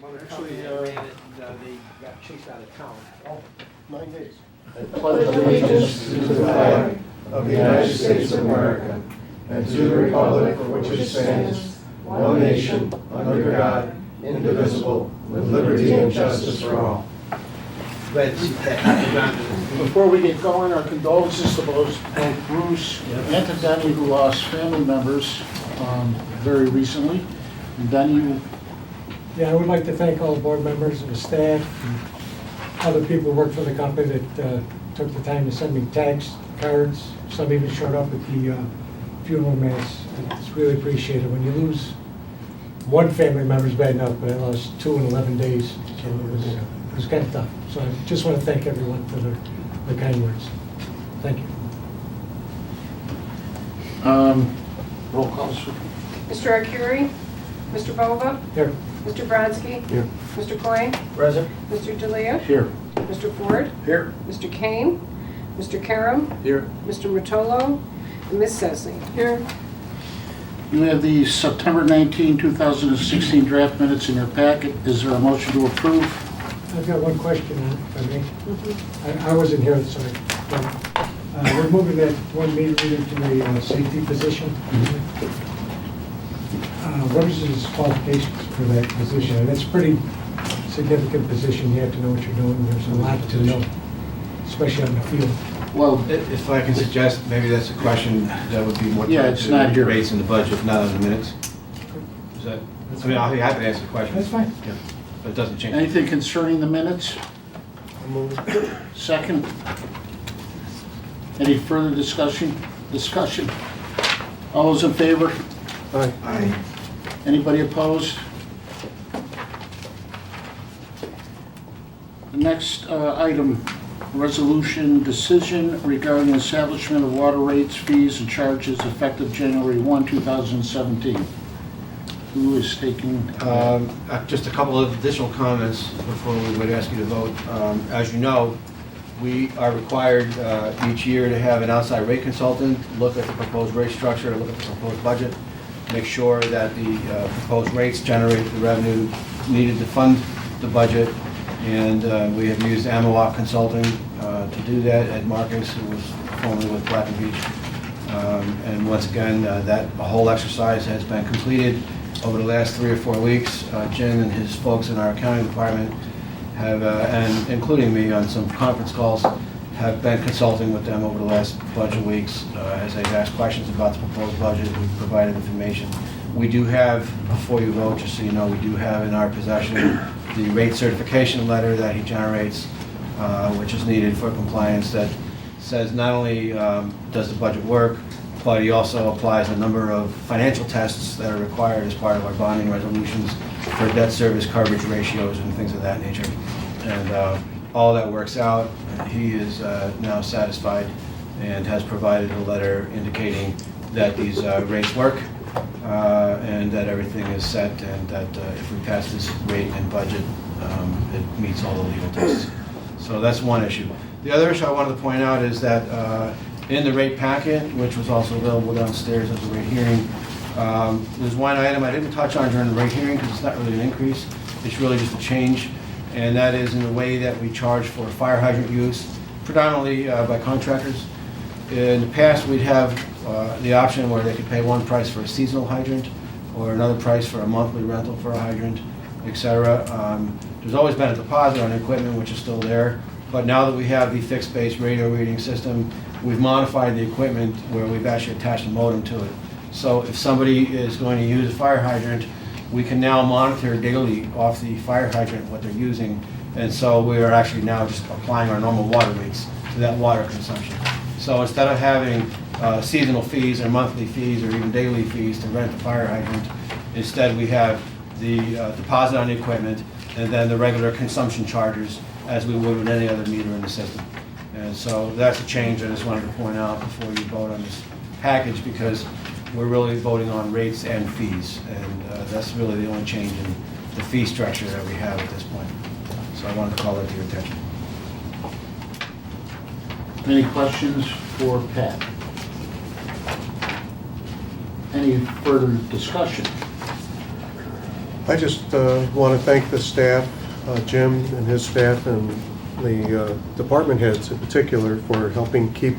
other Actually, company that ran it, and they got chased out of town. Oh, 9 days. pledge allegiance to the flag of the United States of America and to the republic for which it stands, one nation, under God, indivisible, with liberty and justice for all. Glad to see that. Before we get going, our condolences to both Bruce and to Denny, who lost family members very recently. And Denny, Yeah, I would like to thank all the board members and the staff and other people who work for the company that took the time to send me texts, cards. Some even showed up at the funeral mass. It's really appreciated. When you lose one family member is bad enough, but I lost 2 in 11 days. So it was kind of tough. So I just want to thank everyone for their kind words. Thank you. roll calls. Mr. Arcuri? Mr. Bova? Here. Mr. Brodsky? Here. Mr. Coyne? Present? Mr. DeLeo? Here. Mr. Ford? Here. Mr. Kane? Mr. Karam? Here. Mr. Rotolo? And Ms. Sessi. Here. You have the September 19, 2016 draft minutes in your packet. Is there a motion to approve? I've got one question, if I may. I wasn't here, sorry. But, we're moving that one meter reader to a safety position. What is his qualifications for that position? And it's a pretty significant position. You have to know what you're doing. There's a lot to know, especially out in the field. Well, If I can suggest, maybe that's a question that would be more Yeah, tied it's to not here. rates in the budget, not on the minutes. Is that, I mean, I'll be happy to answer the question. That's fine. Yeah, but it doesn't change. anything concerning the minutes? Second. Any further discussion? All those in favor? Aye. Anybody opposed? The next item, resolution decision regarding establishment of water rates, fees, and charges effective January 1, 2017. Who is taking? Just a couple of additional comments before we would ask you to vote. As you know, we are required each year to have an outside rate consultant look at the proposed rate structure, look at the proposed budget, make sure that the proposed rates generate the revenue needed to fund the budget. And we have used Amawak Consulting to do that. Ed Marcus, who was formerly with Black & Beach. And once again, that whole exercise has been completed over the last 3 or 4 weeks. Jim and his folks in our accounting department have, and including me on some conference calls, have been consulting with them over the last bunch of weeks as they've asked questions about the proposed budget. We've provided information. We do have, before you vote, just so you know, we do have in our possession the rate certification letter that he generates, which is needed for compliance, that says not only does the budget work, but he also applies a number of financial tests that are required as part of our bonding resolutions for debt service coverage ratios and things of that nature. And all that works out. He is now satisfied and has provided a letter indicating that these rates work and that everything is set, and that if we pass this rate and budget, it meets all the legal tests. So that's one issue. The other issue I wanted to point out is that in the rate packet, which was also available downstairs as a rate hearing, there's one item I didn't touch on during the rate hearing because it's not really an increase. It's really just a change, and that is in the way that we charge for fire hydrant use, predominantly by contractors. In the past, we'd have the option where they could pay one price for a seasonal hydrant or another price for a monthly rental for a hydrant, etc. There's always been a deposit on equipment, which is still there, but now that we have the fixed-base radio reading system, we've modified the equipment where we've actually attached a modem to it. So if somebody is going to use a fire hydrant, we can now monitor daily off the fire hydrant what they're using, and so we are actually now just applying our normal water rates to that water consumption. So instead of having seasonal fees or monthly fees or even daily fees to rent the fire hydrant, instead we have the deposit on the equipment and then the regular consumption charges as we would with any other meter in the system. And so that's a change I just wanted to point out before you vote on this package, because we're really voting on rates and fees, and that's really the only change in the fee structure that we have at this point. So I wanted to call that to your attention. Any questions for Pat? Any further discussion? I just want to thank the staff, Jim and his staff, and the department heads in particular for helping keep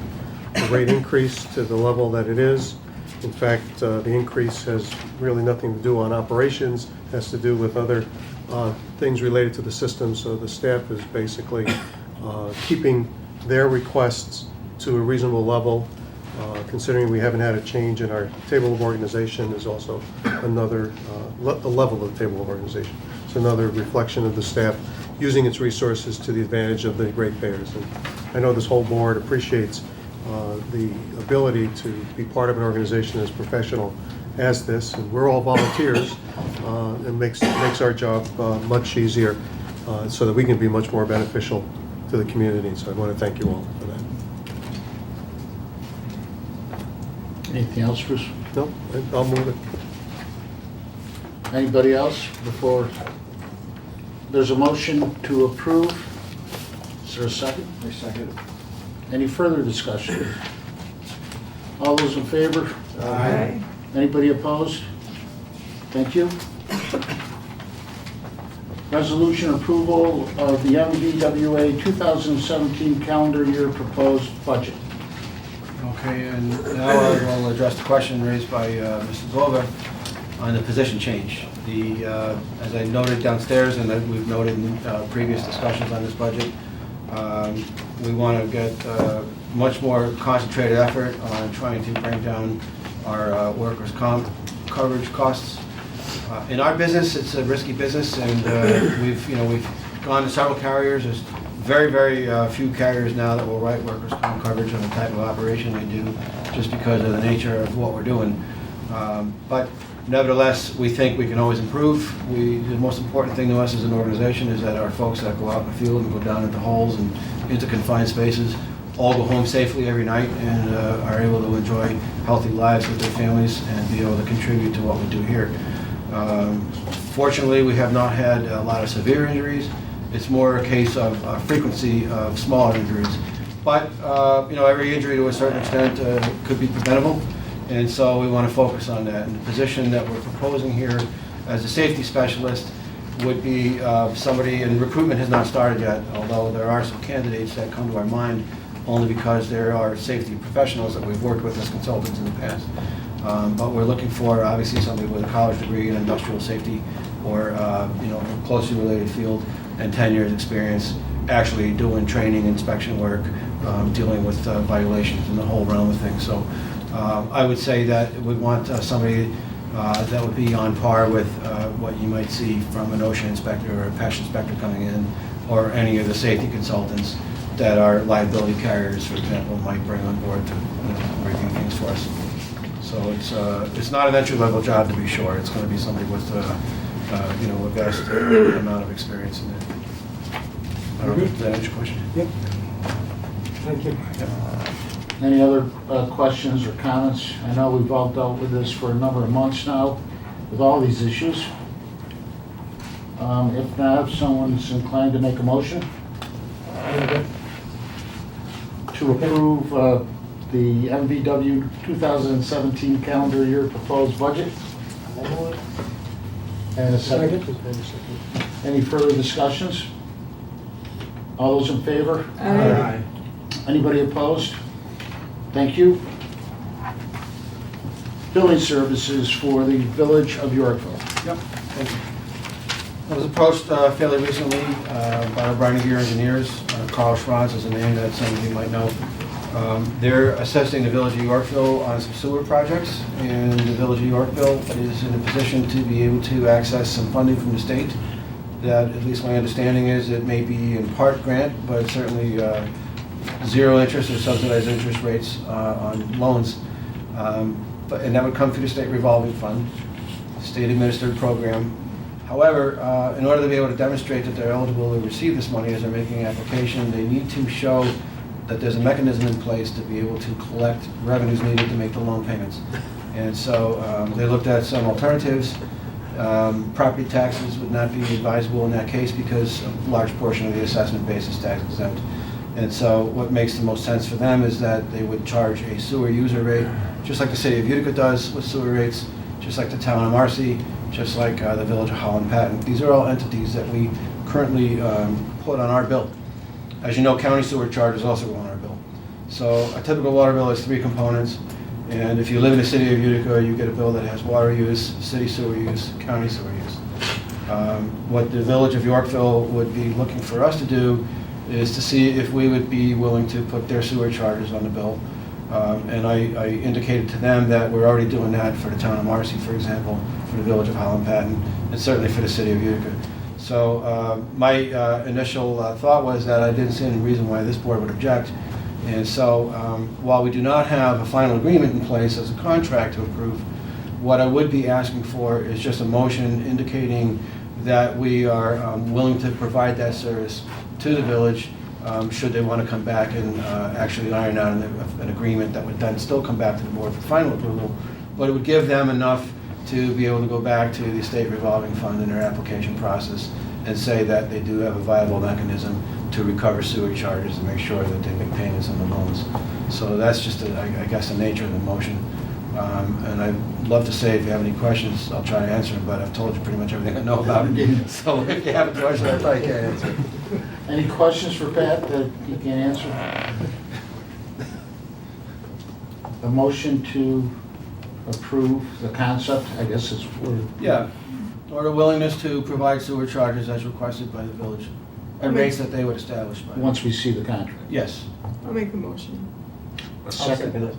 the rate increase to the level that it is. In fact, the increase has really nothing to do on operations, has to do with other things related to the system. So the staff is basically keeping their requests to a reasonable level. Considering we haven't had a change in our table of organization is also another, the level of the table of organization. It's another reflection of the staff using its resources to the advantage of the ratepayers. And I know this whole board appreciates the ability to be part of an organization as professional as this. And we're all volunteers. It makes our job much easier so that we can be much more beneficial to the community. So I want to thank you all for that. Anything else, Bruce? No, I'll move it. Anybody else before? There's a motion to approve. Is there a second? I second. Any further discussion? All those in favor? Aye. Anybody opposed? Thank you. Resolution approval of the MVWA 2017 calendar year proposed budget. Okay, and now I will address the question raised by Mr. Glover on the position change. As I noted downstairs, and that we've noted in previous discussions on this budget, we want to get much more concentrated effort on trying to bring down our workers' comp coverage costs. In our business, it's a risky business, and we've gone to several carriers. There's very few carriers now that will write workers' comp coverage on the type of operation they do, just because of the nature of what we're doing. But nevertheless, we think we can always improve. The most important thing to us as an organization is that our folks that go out in the field and go down into holes and into confined spaces all go home safely every night and are able to enjoy healthy lives with their families and be able to contribute to what we do here. Fortunately, we have not had a lot of severe injuries. It's more a case of frequency of smaller injuries. But, every injury to a certain extent could be preventable, and so we want to focus on that. And the position that we're proposing here as a safety specialist would be somebody, and recruitment has not started yet, although there are some candidates that come to our mind only because there are safety professionals that we've worked with as consultants in the past. But we're looking for, obviously, somebody with a college degree in industrial safety or, a closely related field and 10 years experience actually doing training, inspection work, dealing with violations and the whole realm of things. So I would say that we want somebody that would be on par with what you might see from an OSHA inspector or a PESH inspector coming in, or any of the safety consultants that our liability carriers, for example, might bring on board to review things for us. So it's not an entry-level job, to be sure. It's going to be somebody with a vast amount of experience in it. I don't know, does that answer your question? Yep. Thank you. Any other questions or comments? I know we've all dealt with this for a number of months now, with all these issues. If not, if someone's inclined to make a motion to approve the MVW 2017 calendar year proposed budget. And a second. Any further discussions? All those in favor? Aye. Anybody opposed? Thank you. Billing services for the Village of Yorkville. Yep, thank you. I was approached fairly recently by O'Brien Gear Engineers. Carl Schranz is a name that some of you might know. They're assessing the Village of Yorkville on some sewer projects, and the Village of Yorkville is in a position to be able to access some funding from the state. That, at least my understanding is, it may be in part grant, but certainly zero interest or subsidized interest rates on loans. And that would come through the state revolving fund, state administered program. However, in order to be able to demonstrate that they're eligible to receive this money as they're making an application, they need to show that there's a mechanism in place to be able to collect revenues needed to make the loan payments. And so they looked at some alternatives. Property taxes would not be advisable in that case because a large portion of the assessment base is tax exempt. And so what makes the most sense for them is that they would charge a sewer user rate, just like the city of Utica does with sewer rates, just like the town of Marcy, just like the village of Holland Patton. These are all entities that we currently put on our bill. As you know, county sewer charges also go on our bill. So a typical water bill has 3 components, and if you live in the city of Utica, you get a bill that has water use, city sewer use, county sewer use. What the village of Yorkville would be looking for us to do is to see if we would be willing to put their sewer charges on the bill. And I indicated to them that we're already doing that for the town of Marcy, for example, for the village of Holland Patton, and certainly for the city of Utica. So my initial thought was that I didn't see any reason why this board would object. And so while we do not have a final agreement in place as a contract to approve, what I would be asking for is just a motion indicating that we are willing to provide that service to the village should they want to come back and actually iron out an agreement that would then still come back to the board for final approval. But it would give them enough to be able to go back to the state revolving fund in their application process and say that they do have a viable mechanism to recover sewer charges and make sure that they make payments on the loans. So that's just, I guess, the nature of the motion. And I'd love to say if you have any questions, I'll try to answer them, but I've told you pretty much everything I know about it. So if you have a question, I probably can't answer. Any questions for Pat that he can answer? A motion to approve the concept, I guess is for... Yeah, or a willingness to provide sewer charges as requested by the village, at rates that they would establish by. Once we see the contract. Yes. I'll make the motion. A second.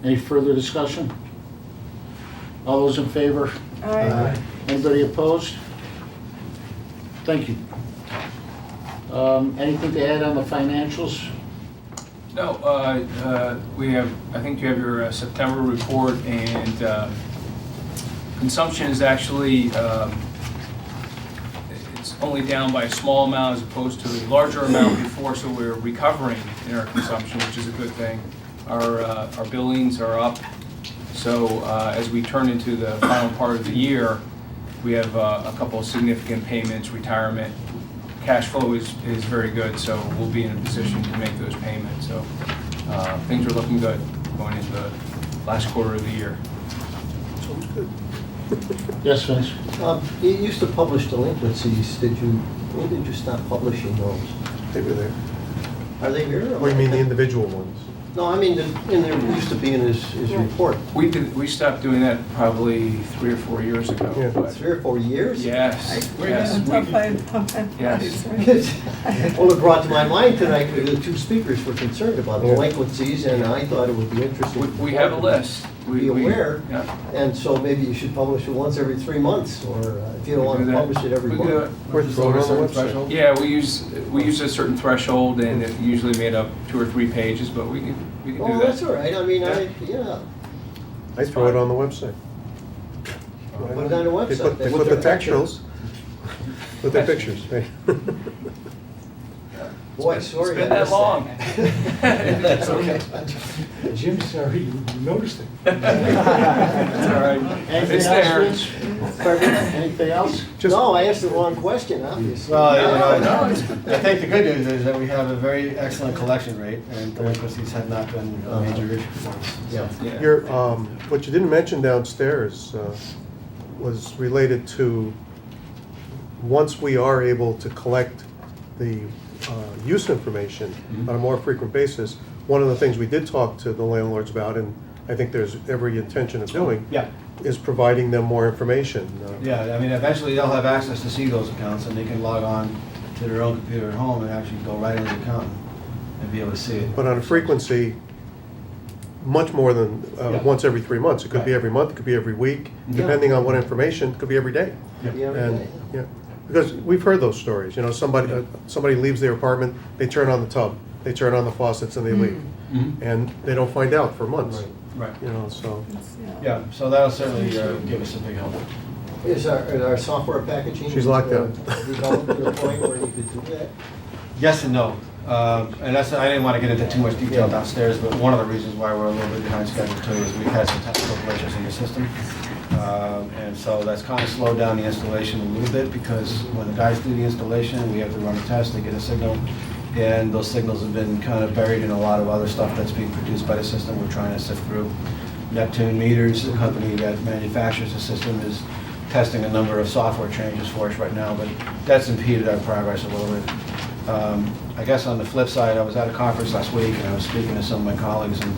Any further discussion? All those in favor? Aye. Anybody opposed? Thank you. Anything to add on the financials? No, we have, I think you have your September report, and consumption is actually, it's only down by a small amount as opposed to a larger amount before, so we're recovering in our consumption, which is a good thing. Our billings are up, so as we turn into the final part of the year, we have a couple of significant payments, retirement. Cash flow is very good, so we'll be in a position to make those payments. So things are looking good going into the last quarter of the year. Yes, Vince? You used to publish delinquencies. When did you stop publishing those? They were there. Are they here? What do you mean, the individual ones? No, I mean, there used to be in his report. We stopped doing that probably 3 or 4 years ago. Yeah. But 3 or 4 years? yes, We're yes. gonna find. Yes. Well, it brought to my mind tonight, the 2 speakers were concerned about delinquencies, and I thought it would be interesting. We have a list. Be aware, Yeah. and so maybe you should publish it once every 3 months, or if you don't want We to can do that. publish it every We can do month. it. We're throwing it on the website. Threshold? Yeah, we use a certain threshold, and it usually made up 2 or 3 pages, but we can do Oh, that. that's all right, I mean, Yeah. I throw it on the website. Put it on the website. They put the textuals, with their pictures, right? Boy, It's sorry. been I that missed long. That's okay. Jim, sorry, you noticed it. It's all right. Anything It's else, there. Vince? Anything else? Just- No, I asked the wrong question, obviously. Well, No, it's I think the good news is that we have a very excellent collection rate, and delinquencies have not been a major issue for us. Yeah. Yeah. Your, what you didn't mention downstairs was related to, once we are able to collect the use information on a more frequent basis, one of the things we did talk to the landlords about, and I think there's every intention of doing, Yeah, is providing them more information. yeah, I mean, eventually they'll have access to see those accounts, and they can log on to their own computer at home and actually go right into the account and be able to see it. But on a frequency, much more than Yeah. once every 3 months. It could be Right. every month, it could be every week, Yeah. depending on what information, it could be every day. Yeah, And, okay. yeah, because we've heard those stories, you know, somebody leaves their apartment, they turn on the tub, they turn on the faucets and they leave. Mhm. And they don't find out for months, Right, you know, so. yeah, so that'll certainly give us a big help. Is our software packaging? She's locked out. Developed to the point where you could do that? Yes and no. And that's, I didn't want to get into too much detail downstairs, but one of the reasons why we're a little bit behind schedule too is we've had some technical glitches in the system. And so that's kind of slowed down the installation a little bit, because when the guys do the installation, we have to run a test, they get a signal, and those signals have been kind of buried in a lot of other stuff that's being produced by the system we're trying to sift through. Neptune Meters, the company that manufactures the system, is testing a number of software changes for us right now, but that's impeded our progress a little bit. I guess on the flip side, I was at a conference last week, and I was speaking to some of my colleagues, and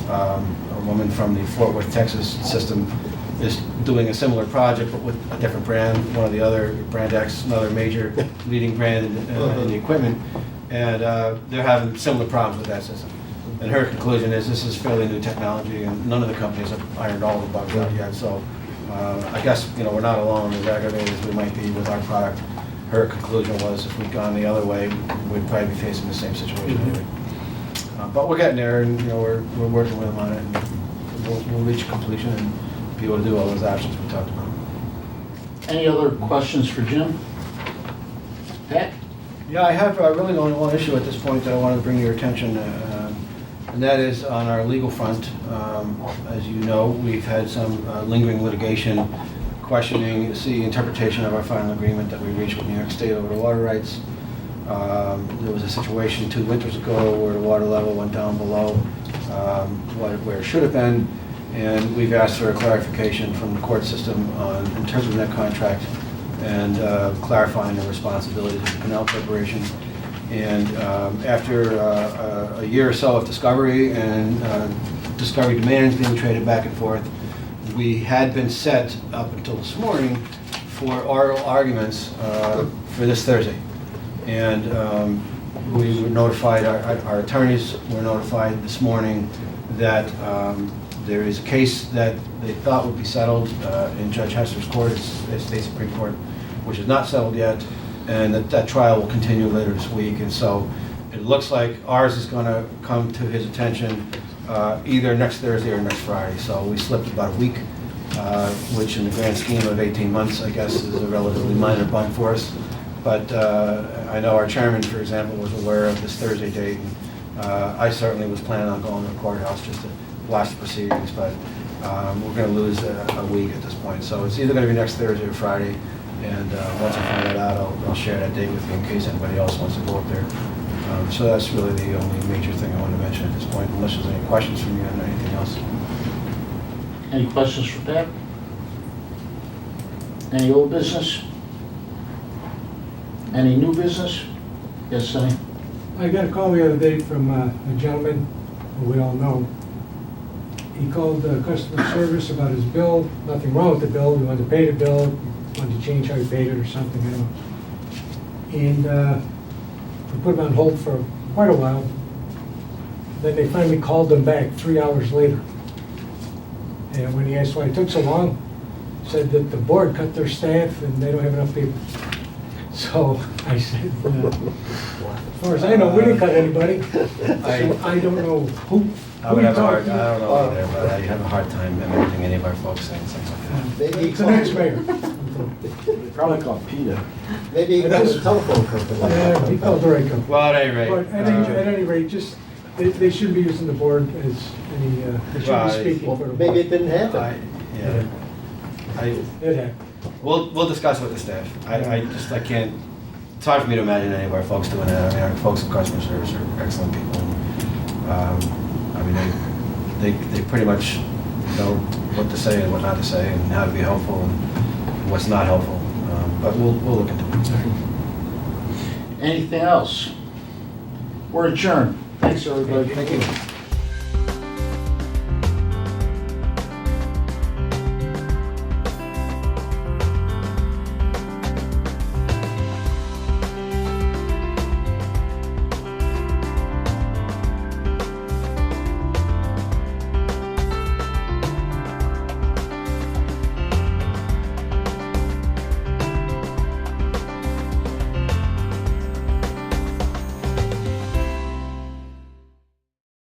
a woman from the Fort Worth, Texas system is doing a similar project, but with a different brand, one of the other, Brand X, another major leading brand in the equipment, and they're having similar problems with that system. And her conclusion is this is fairly new technology, and none of the companies have ironed all the bugs out yet, so I guess, we're not alone, as aggravated as we might be with our product. Her conclusion was if we'd gone the other way, we'd probably be facing the same situation anyway. But we're getting there, and, we're working with them on it, and we'll reach completion and be able to do all those options we talked about. Any other questions for Jim? Pat? Yeah, I have really only one issue at this point that I wanted to bring to your attention, and that is on our legal front. As you know, we've had some lingering litigation questioning the interpretation of our final agreement that we reached with New York State over the water rights. There was a situation 2 winters ago where the water level went down below where it should have been, and we've asked for a clarification from the court system on interpreting that contract and clarifying the responsibilities of the Canal Corporation. And after a year or so of discovery and discovery demands being traded back and forth, we had been set up until this morning for oral arguments for this Thursday. And we were notified, our attorneys were notified this morning that there is a case that they thought would be settled in Judge Hester's court, at State Supreme Court, which is not settled yet, and that trial will continue later this week. And so it looks like ours is going to come to his attention either next Thursday or next Friday. So we slipped about a week, which in the grand scheme of 18 months, I guess, is a relatively minor bump for us. But I know our chairman, for example, was aware of this Thursday date. And I certainly was planning on going to the courthouse just to watch the proceedings, but we're going to lose a week at this point. So it's either going to be next Thursday or Friday. And once I find that out, I'll share that date with you in case anybody else wants to go up there. So that's really the only major thing I wanted to mention at this point, unless there's any questions from you on anything else. Any questions for Pat? Any old business? Any new business? Yes, Sonny? I got a call the other day from a gentleman who we all know. He called customer service about his bill. Nothing wrong with the bill. He wanted to pay the bill. He wanted to change how he paid it or something, And we put him on hold for quite a while. Then they finally called him back 3 hours later. And when he asked why it took so long, he said that the board cut their staff and they don't have enough people. So I said, as far as I know, we didn't cut anybody. So I don't know who. I would have a hard, I don't know either, but I have a hard time imagining any of our folks saying something like that. Maybe It's the next mayor. Probably called PETA. Maybe he calls the telephone company. Yeah, he called the right company. Well, at any rate. But at any rate, just, they shouldn't be using the board as any, they shouldn't Well, be speaking Well, for the board. maybe it didn't happen. It happened. We'll discuss with the staff. I can't, it's hard for me to imagine any of our folks doing that. I mean, our folks in customer service are excellent people. I mean, they pretty much know what to say and what not to say and how to be helpful and what's not helpful. But we'll look into it. Anything else? We're adjourned. Thanks, everybody. Thank you.